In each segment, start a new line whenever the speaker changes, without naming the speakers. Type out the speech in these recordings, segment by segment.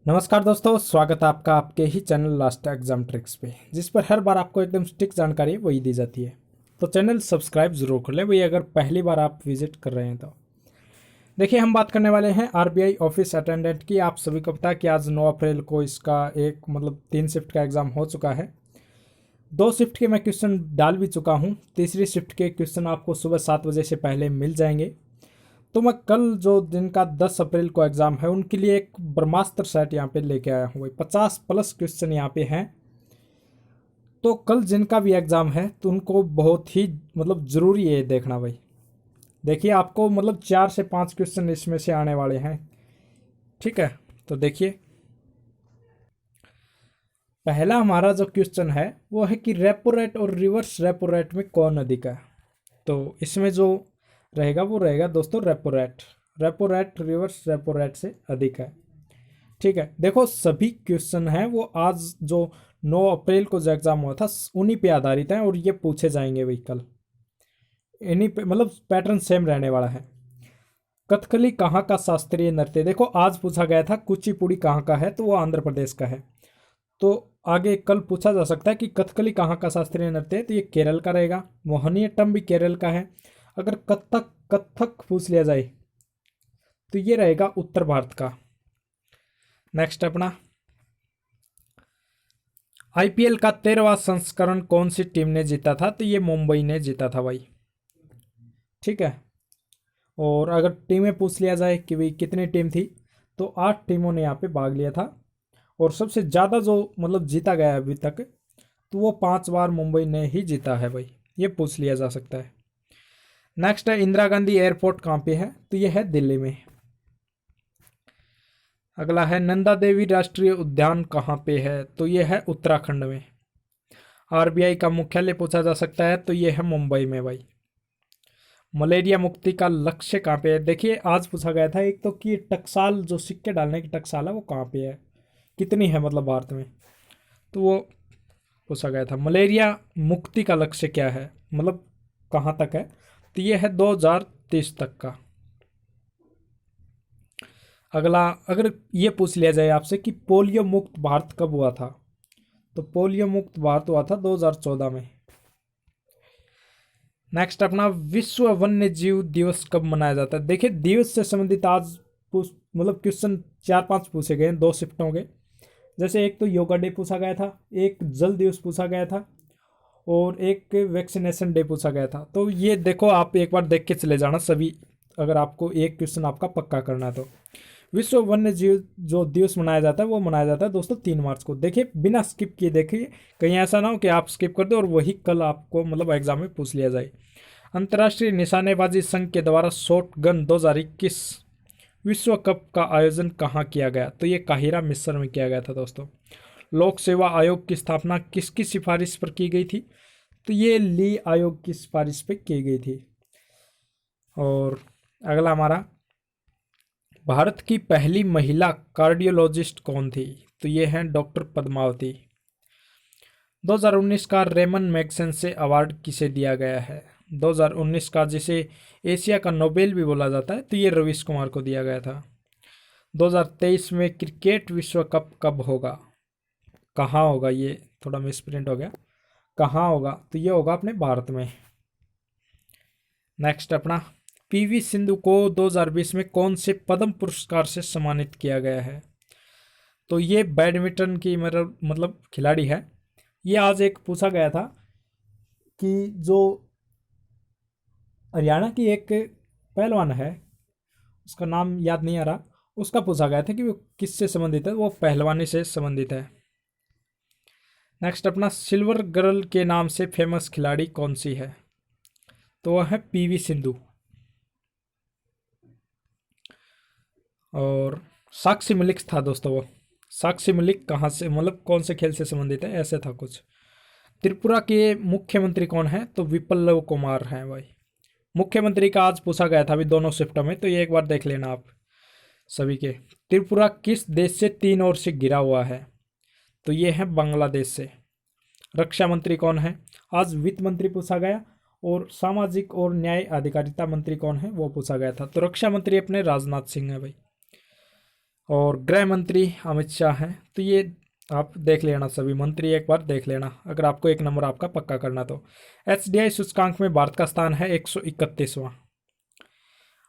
नमस्कार दोस्तों, स्वागत है आपका आपके ही चैनल लास्ट एग्जाम ट्रिक्स पे, जिस पर हर बार आपको एकदम स्टिक जानकारी वही दी जाती है। तो चैनल सब्सक्राइब जरूर कर लें वही, अगर पहली बार आप विजिट कर रहे हैं तो। देखिए, हम बात करने वाले हैं आरबीआई ऑफिस अटेंडेंट की। आप सभी को पता है कि आज 9 अप्रैल को इसका एक 3 शिफ्ट का एग्ज़ाम हो चुका है। 2 शिफ्ट के मैं क्वेश्चन डाल भी चुका हूँ। तीसरी शिफ्ट के क्वेश्चन आपको सुबह 7 बजे से पहले मिल जाएंगे। तो मैं कल जो जिनका 10 अप्रैल को एग्ज़ाम है उनके लिए एक ब्रह्मास्त्र सेट यहाँ पे लेके आया हूँ भाई। 50+ क्वेश्चन यहाँ पे हैं। तो कल जिनका भी एग्ज़ाम है तो उनको बहुत ही ज़रूरी है ये देखना भाई। देखिए, आपको 4 से 5 क्वेश्चन इसमें से आने वाले हैं। ठीक है, तो देखिए, पहला हमारा जो क्वेश्चन है वो है कि रेपो रेट और रिवर्स रेपो रेट में कौन अधिक है। तो इसमें जो रहेगा वो रहेगा दोस्तों repo rate. Repo rate reverse repo rate से अधिक है। ठीक है, देखो सभी क्वेश्चन हैं वो आज जो 9 अप्रैल को जो एग्जाम हुआ था उन्हीं पे आधारित हैं और ये पूछे जाएंगे वही कल। इन्हीं पे पैटर्न सेम रहने वाला है। कथकली कहाँ का शास्त्रीय नृत्य, देखो आज पूछा गया था कुचिपुड़ी कहाँ का है, तो वो आंध्र प्रदेश का है। तो आगे कल पूछा जा सकता है कि कथकली कहाँ का शास्त्रीय नृत्य है, तो ये केरल का रहेगा। मोहिनीअट्टम भी केरल का है। अगर कथक कथक पूछ लिया जाए तो ये रहेगा उत्तर भारत का। नेक्स्ट अपना आईपीएल का 13वां संस्करण कौन सी टीम ने जीता था, तो ये मुंबई ने जीता था भाई। ठीक है, और अगर टीमें पूछ लिया जाए कि भाई कितनी टीम थी, तो 8 टीमों ने यहाँ पे भाग लिया था। और सबसे ज़्यादा जो जीता गया है अभी तक, तो वो 5 बार मुंबई ने ही जीता है भाई। ये पूछ लिया जा सकता है। नेक्स्ट है इंदिरा गांधी एयरपोर्ट कहाँ पे है, तो ये है दिल्ली में। अगला है नंदा देवी राष्ट्रीय उद्यान कहाँ पे है, तो ये है उत्तराखंड में। आरबीआई का मुख्यालय पूछा जा सकता है, तो ये है मुंबई में भाई। मलेरिया मुक्ति का लक्ष्य कहाँ पे है, देखिए आज पूछा गया था एक तो कि टकसाल जो सिक्के डालने की टकसाल है वो कहाँ पे है, कितनी है भारत में, तो वो पूछा गया था। मलेरिया मुक्ति का लक्ष्य क्या है, कहाँ तक है, तो ये है 2030 तक का। अगला, अगर ये पूछ लिया जाए आपसे कि पोलियो मुक्त भारत कब हुआ था, तो पोलियो मुक्त भारत हुआ था 2014 में। नेक्स्ट अपना विश्व वन्य जीव दिवस कब मनाया जाता है, देखिए दिवस से संबंधित आज क्वेश्चन 4-5 पूछे गए हैं 2 शिफ्टों के। जैसे एक तो योगा डे पूछा गया था, एक जल दिवस पूछा गया था, और एक वैक्सीनेशन डे पूछा गया था। तो ये देखो आप एक बार देख के चले जाना सभी, अगर आपको एक क्वेश्चन आपका पक्का करना है तो। विश्व वन्य जीव जो दिवस मनाया जाता है वो मनाया जाता है दोस्तों 3 मार्च को। देखिए बिना स्किप किए देखिए, कहीं ऐसा ना हो कि आप स्किप कर दो और वही कल आपको एग्जाम में पूछ लिया जाए। अंतर्राष्ट्रीय निशानेबाजी संघ के द्वारा शॉट गन 2021 विश्व कप का आयोजन कहाँ किया गया, तो ये काहिरा मिस्र में किया गया था दोस्तों। लोक सेवा आयोग की स्थापना किसकी सिफारिश पर की गई थी, तो ये ली आयोग की सिफारिश पर की गई थी। और अगला हमारा, भारत की पहली महिला कार्डियोलॉजिस्ट कौन थी, तो ये हैं डॉक्टर पद्मावती। 2019 का रेमन मैग्सेसे अवार्ड किसे दिया गया है, 2019 का जिसे एशिया का नोबेल भी बोला जाता है, तो ये रवीश कुमार को दिया गया था। 2023 में क्रिकेट विश्व कप कब होगा, कहाँ होगा, ये थोड़ा मिसप्रिंट हो गया, कहाँ होगा, तो ये होगा अपने भारत में। नेक्स्ट अपना पीवी सिंधु को 2020 में कौन से पद्म पुरस्कार से सम्मानित किया गया है, तो ये बैडमिंटन की खिलाड़ी है। ये आज एक पूछा गया था कि जो हरियाणा की एक पहलवान है, उसका नाम याद नहीं आ रहा, उसका पूछा गया था कि वो किससे संबंधित है, वो पहलवानी से संबंधित है। नेक्स्ट अपना सिल्वर गर्ल के नाम से फेमस खिलाड़ी कौन सी है, तो वह है पीवी सिंधु। और साक्षी मलिक था दोस्तों वो। साक्षी मलिक कहाँ से कौन से खेल से संबंधित है, ऐसे था कुछ। त्रिपुरा के मुख्यमंत्री कौन है, तो विप्लव कुमार हैं भाई। मुख्यमंत्री का आज पूछा गया था अभी दोनों शिफ्टों में, तो ये एक बार देख लेना आप सभी के। त्रिपुरा किस देश से 3 ओर से घिरा हुआ है, तो ये है बांग्लादेश से। रक्षा मंत्री कौन है, आज वित्त मंत्री पूछा गया, और सामाजिक और न्याय अधिकारिता मंत्री कौन है वो पूछा गया था, तो रक्षा मंत्री अपने राजनाथ सिंह है भाई। और गृह मंत्री अमित शाह हैं। तो ये आप देख लेना, सभी मंत्री एक बार देख लेना अगर आपको एक नंबर आपका पक्का करना तो। एचडीआई सूचकांक में भारत का स्थान है 131वां।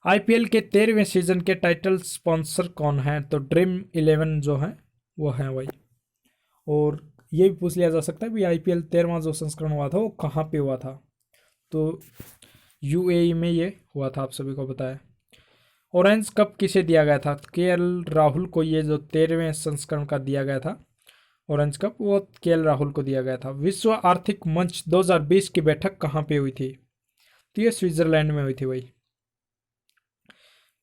आईपीएल के 13वें सीजन के टाइटल स्पॉन्सर कौन है? तो ड्रीम 11 जो है वो है भाई। और ये भी पूछ लिया जा सकता है भी आईपीएल 13वां जो संस्करण हुआ था वो कहाँ पे हुआ था? तो यूएई में ये हुआ था, आप सभी को बताया। ऑरेंज कप किसे दिया गया था? केएल राहुल को ये जो 13वें संस्करण का दिया गया था ऑरेंज कप, वो केएल राहुल को दिया गया था। विश्व आर्थिक मंच 2020 की बैठक कहाँ पे हुई थी? तो ये स्विट्जरलैंड में हुई थी भाई।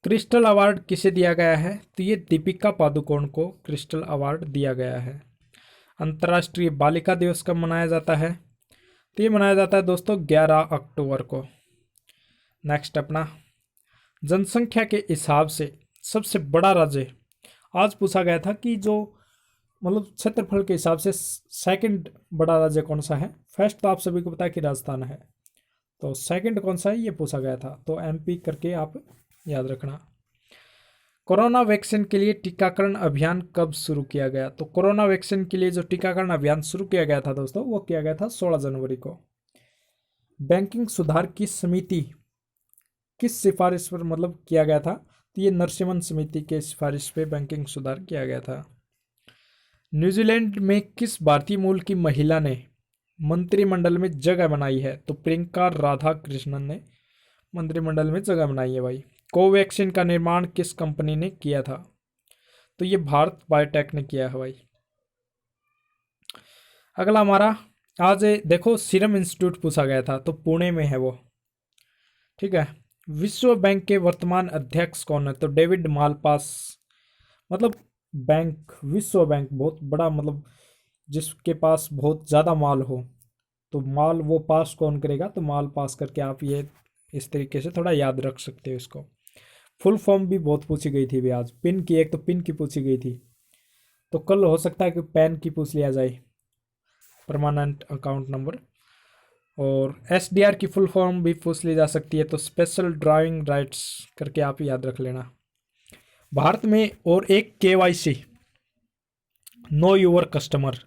क्रिस्टल अवार्ड किसे दिया गया है? तो ये दीपिका पादुकोण को क्रिस्टल अवार्ड दिया गया है। अंतर्राष्ट्रीय बालिका दिवस कब मनाया जाता है? तो ये मनाया जाता है दोस्तों 11 अक्टूबर को। नेक्स्ट अपना जनसंख्या के हिसाब से सबसे बड़ा राज्य, आज पूछा गया था कि जो मतलब क्षेत्रफल के हिसाब से सेकंड बड़ा राज्य कौन सा है। फर्स्ट तो आप सभी को पता है कि राजस्थान है, तो सेकंड कौन सा है ये पूछा गया था, तो एमपी करके आप याद रखना। कोरोना वैक्सीन के लिए टीकाकरण अभियान कब शुरू किया गया? तो कोरोना वैक्सीन के लिए जो टीकाकरण अभियान शुरू किया गया था दोस्तों, वो किया गया था 16 जनवरी को। बैंकिंग सुधार की समिति किस सिफारिश पर मतलब किया गया था? तो ये नरसिम्हन समिति के सिफारिश पे बैंकिंग सुधार किया गया था। न्यूजीलैंड में किस भारतीय मूल की महिला ने मंत्रिमंडल में जगह बनाई है? तो प्रियंका राधाकृष्णन ने मंत्रिमंडल में जगह बनाई है भाई। कोवैक्सीन का निर्माण किस कंपनी ने किया था? तो ये भारत बायोटेक ने किया है भाई। अगला हमारा आज देखो सीरम इंस्टीट्यूट पूछा गया था, तो पुणे में है वो, ठीक है। विश्व बैंक के वर्तमान अध्यक्ष कौन है? तो डेविड मालपास। मतलब बैंक, विश्व बैंक बहुत बड़ा, मतलब जिसके पास बहुत ज़्यादा माल हो, तो माल वो पास कौन करेगा? तो माल पास करके आप ये इस तरीके से थोड़ा याद रख सकते हो इसको। फुल फॉर्म भी बहुत पूछी गई थी भी आज। पिन की, एक तो पिन की पूछी गई थी, तो कल हो सकता है कि पैन की पूछ लिया जाए, परमानेंट अकाउंट नंबर। और एसडीआर की फुल फॉर्म भी पूछ ली जा सकती है, तो स्पेशल ड्राइविंग राइट्स करके आप याद रख लेना। भारत में और एक केवाईसी, नो योर कस्टमर,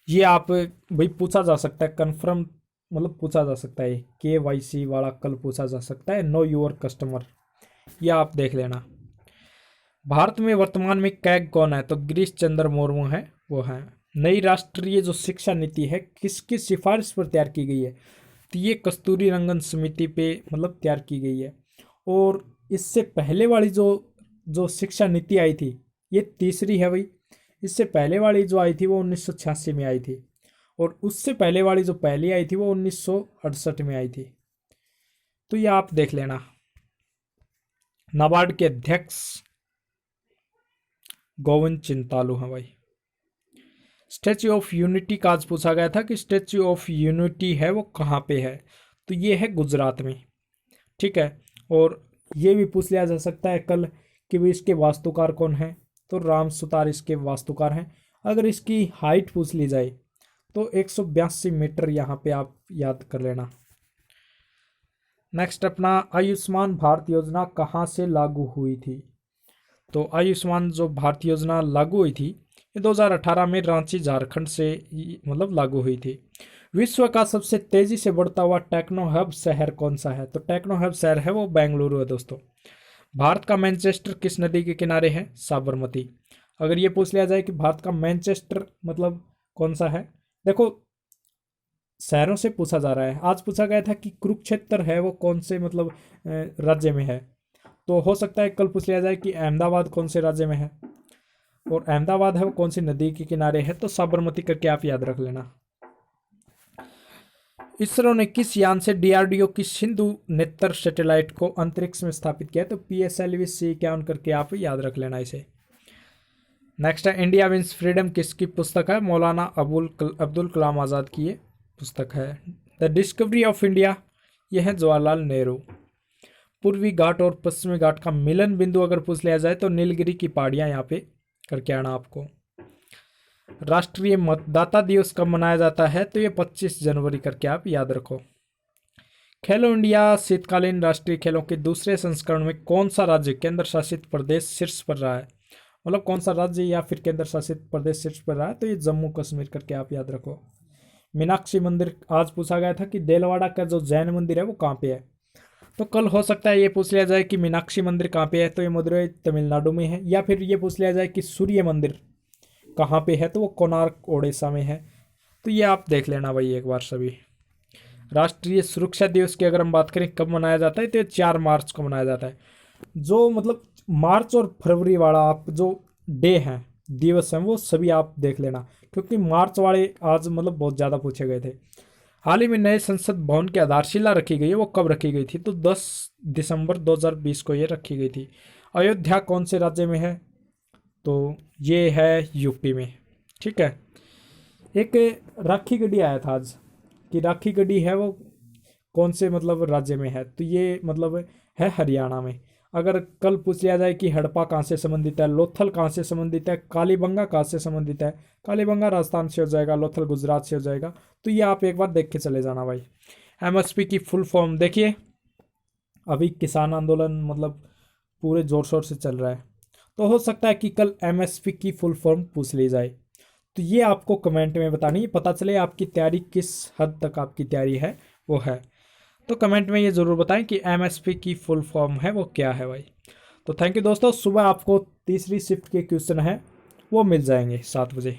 ये आप भाई पूछा जा सकता है, कंफर्म मतलब पूछा जा सकता है। केवाईसी वाला कल पूछा जा सकता है, नो योर कस्टमर, यह आप देख लेना। भारत में वर्तमान में कैग कौन है? तो गिरीश चंद्र मुर्मू है, वो है। नई राष्ट्रीय जो शिक्षा नीति है किसकी सिफारिश पर तैयार की गई है? तो ये कस्तूरी रंगन समिति पे मतलब तैयार की गई है। और इससे पहले वाली जो जो शिक्षा नीति आई थी, ये तीसरी है भाई। इससे पहले वाली जो आई थी वो 1986 में आई थी, और उससे पहले वाली जो पहली आई थी वो 1968 में आई थी। तो ये आप देख लेना। नाबार्ड के अध्यक्ष गोविंद चिंतालू हैं भाई। स्टैच्यू ऑफ यूनिटी का आज पूछा गया था कि स्टैच्यू ऑफ यूनिटी है वो कहाँ पे है? तो ये है गुजरात में, ठीक है। और ये भी पूछ लिया जा सकता है कल कि भी इसके वास्तुकार कौन है? तो राम सुतार इसके वास्तुकार हैं। अगर इसकी हाइट पूछ ली जाए तो 182 मीटर यहाँ पे आप याद कर लेना। नेक्स्ट अपना आयुष्मान भारत योजना कहाँ से लागू हुई थी? तो आयुष्मान जो भारत योजना लागू हुई थी ये 2018 में रांची झारखंड से मतलब लागू हुई थी। विश्व का सबसे तेजी से बढ़ता हुआ टेक्नो हब शहर कौन सा है? तो टेक्नो हब शहर है वो बेंगलुरु है दोस्तों। भारत का मैनचेस्टर किस नदी के किनारे है? साबरमती। अगर ये पूछ लिया जाए कि भारत का मैनचेस्टर मतलब कौन सा है, देखो शहरों से पूछा जा रहा है। आज पूछा गया था कि कुरुक्षेत्र है वो कौन से मतलब राज्य में है, तो हो सकता है कल पूछ लिया जाए कि अहमदाबाद कौन से राज्य में है, और अहमदाबाद है वो कौन सी नदी के किनारे है? तो साबरमती करके आप याद रख लेना। इसरो ने किस यान से डीआरडीओ की सिंधु नेत्र सैटेलाइट को अंतरिक्ष में स्थापित किया? तो PSLV-C51 करके आप याद रख लेना इसे। नेक्स्ट है इंडिया विंस फ्रीडम किसकी पुस्तक है? मौलाना अब्दुल कलाम आज़ाद की ये पुस्तक है। द डिस्कवरी ऑफ इंडिया, यह है जवाहरलाल नेहरू। पूर्वी घाट और पश्चिमी घाट का मिलन बिंदु अगर पूछ लिया जाए तो नीलगिरी की पहाड़ियाँ यहाँ पे करके आना आपको। राष्ट्रीय मतदाता दिवस कब मनाया जाता है? तो ये 25 जनवरी करके आप याद रखो। खेलो इंडिया शीतकालीन राष्ट्रीय खेलों के दूसरे संस्करण में कौन सा राज्य केंद्र शासित प्रदेश शीर्ष पर रहा है? मतलब कौन सा राज्य या फिर केंद्र शासित प्रदेश शीर्ष पर रहा है, तो ये जम्मू कश्मीर करके आप याद रखो। मीनाक्षी मंदिर आज पूछा गया था कि देलवाड़ा का जो जैन मंदिर है वो कहाँ पे है। तो कल हो सकता है ये पूछ लिया जाए कि मीनाक्षी मंदिर कहाँ पे है, तो ये मदुरई तमिलनाडु में है। या फिर ये पूछ लिया जाए कि सूर्य मंदिर कहाँ पे है, तो वो कोणार्क ओडिशा में है। तो ये आप देख लेना भाई एक बार सभी। राष्ट्रीय सुरक्षा दिवस की अगर हम बात करें कब मनाया जाता है, तो ये 4 मार्च को मनाया जाता है। जो मतलब मार्च और फरवरी वाला आप जो डे हैं, दिवस हैं, वो सभी आप देख लेना, क्योंकि मार्च वाले आज मतलब बहुत ज़्यादा पूछे गए थे। हाल ही में नए संसद भवन की आधारशिला रखी गई है, वो कब रखी गई थी, तो 10 दिसंबर 2020 को ये रखी गई थी। अयोध्या कौन से राज्य में है, तो ये है यूपी में। ठीक है। एक राखी गढ़ी आया था आज कि राखी गढ़ी है वो कौन से मतलब राज्य में है, तो ये मतलब है हरियाणा में। अगर कल पूछ लिया जाए कि हड़प्पा कहाँ से संबंधित है, लोथल कहाँ से संबंधित है, कालीबंगा कहाँ से संबंधित है, कालीबंगा राजस्थान से हो जाएगा, लोथल गुजरात से हो जाएगा। तो ये आप एक बार देख के चले जाना भाई। एमएसपी की फुल फॉर्म देखिए, अभी किसान आंदोलन मतलब पूरे जोर शोर से चल रहा है, तो हो सकता है कि कल एमएसपी की फुल फॉर्म पूछ ली जाए। तो ये आपको कमेंट में बतानी, पता चले आपकी तैयारी किस हद तक आपकी तैयारी है वो है। तो कमेंट में ये ज़रूर बताएं कि एमएसपी की फुल फॉर्म है वो क्या है भाई। तो थैंक यू दोस्तों, सुबह आपको तीसरी शिफ्ट के क्वेश्चन है वो मिल जाएंगे 7 बजे।